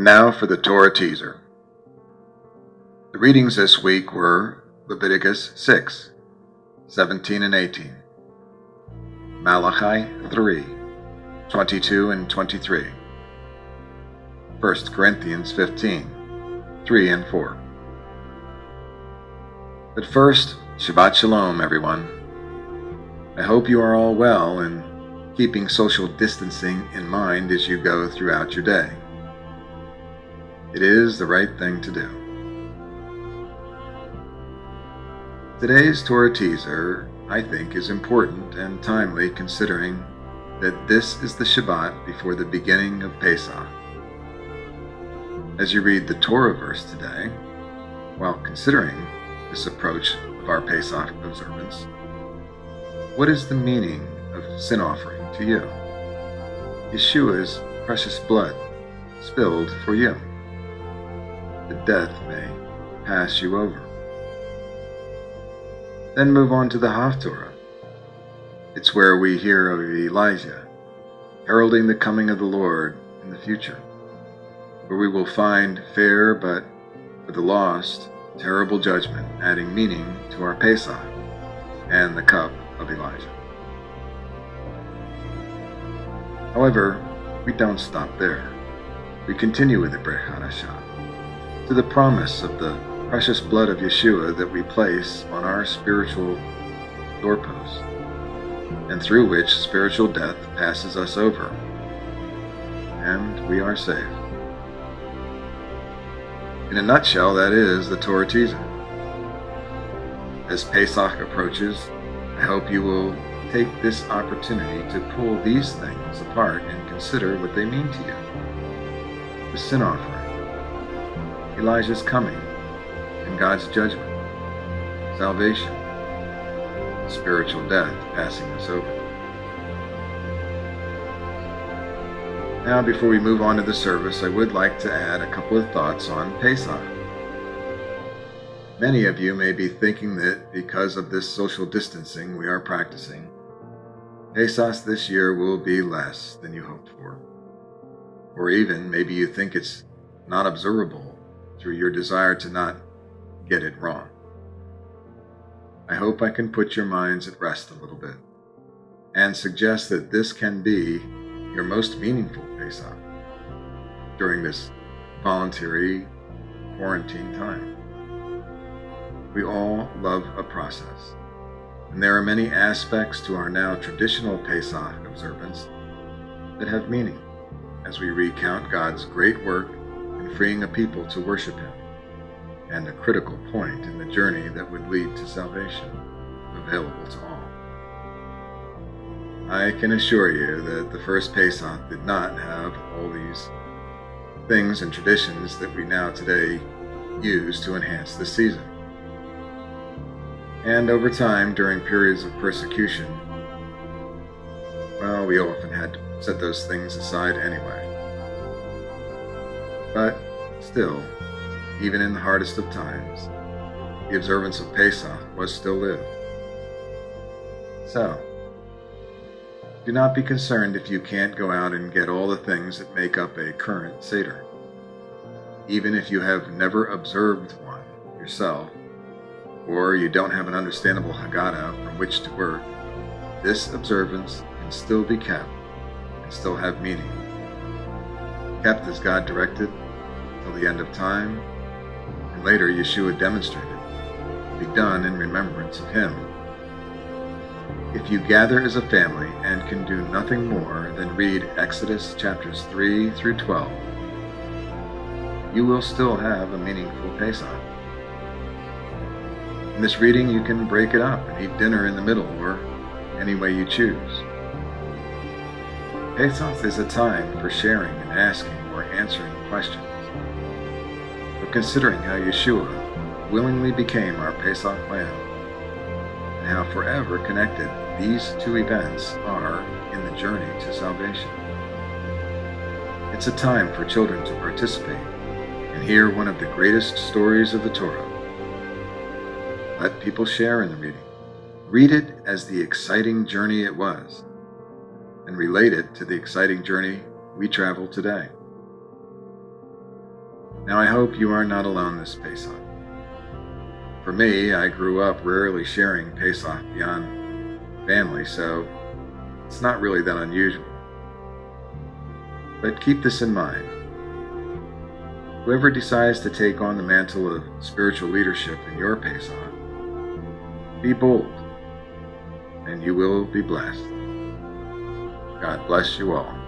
And now for the Torah teaser. The readings this week were Leviticus 6, 17 and 18, Malachi 3, 22 and 23, 1 Corinthians 15, 3 and 4. But first, Shabbat Shalom, everyone. I hope you are all well and keeping social distancing in mind as you go throughout your day. It is the right thing to do. Today's Torah teaser, I think, is important and timely considering that this is the Shabbat before the beginning of Pesach. As you read the Torah verse today, while considering this approach of our Pesach observance, what is the meaning of sin offering to you? Yeshua's precious blood spilled for you, that death may pass you over. Then move on to the Haftarah. It's where we hear of Eliyah heralding the coming of the Lord in the future, where we will find fair but for the lost, terrible judgment adding meaning to our Pesach and the cup of Elijah. However, we don't stop there. We continue with the haChadasha to the promise of the precious blood of Yeshua that we place on our spiritual doorposts, and through which spiritual death passes us over, and we are saved. In a nutshell, that is the Torah teaser. As Pesach approaches, I hope you will take this opportunity to pull these things apart and consider what they mean to you. The sin offering, Elijah's coming, and God's judgment, salvation, spiritual death passing us over. Now, before we move on to the service, I would like to add a couple of thoughts on Pesach. Many of you may be thinking that because of this social distancing we are practicing, Pesach this year will be less than you hoped for. Or even maybe you think it's not observable through your desire to not get it wrong. I hope I can put your minds at rest a little bit and suggest that this can be your most meaningful Pesach during this voluntary quarantine time. We all love a process, and there are many aspects to our now traditional Pesach observance that have meaning as we recount God's great work in freeing a people to worship Him, and a critical point in the journey that would lead to salvation, available to all. I can assure you that the first Pesach did not have all these things and traditions that we now today use to enhance the season. And over time, during periods of persecution, well, we often had to set those things aside anyway. But still, even in the hardest of times, the observance of Pesach was still lived. So, do not be concerned if you can't go out and get all the things that make up a current Seder. Even if you have never observed one yourself, or you don't have an understandable Haggadah from which to work, this observance can still be kept and still have meaning. Kept as God directed till the end of time, and later Yeshua demonstrated, be done in remembrance of Him. If you gather as a family and can do nothing more than read Exodus chapters 3 through 12, you will still have a meaningful Pesach. In this reading, you can break it up and eat dinner in the middle, or any way you choose. Pesach is a time for sharing and asking or answering questions. But considering how Yeshua willingly became our Pesach lamb, and how forever connected these two events are in the journey to salvation, it's a time for children to participate and hear one of the greatest stories of the Torah. Let people share in the reading. Read it as the exciting journey it was, and relate it to the exciting journey we travel today. Now I hope you are not alone this Pesach. For me, I grew up rarely sharing Pesach beyond family, so it's not really that unusual. But keep this in mind. Whoever decides to take on the mantle of spiritual leadership in your Pesach, be bold, and you will be blessed. God bless you all.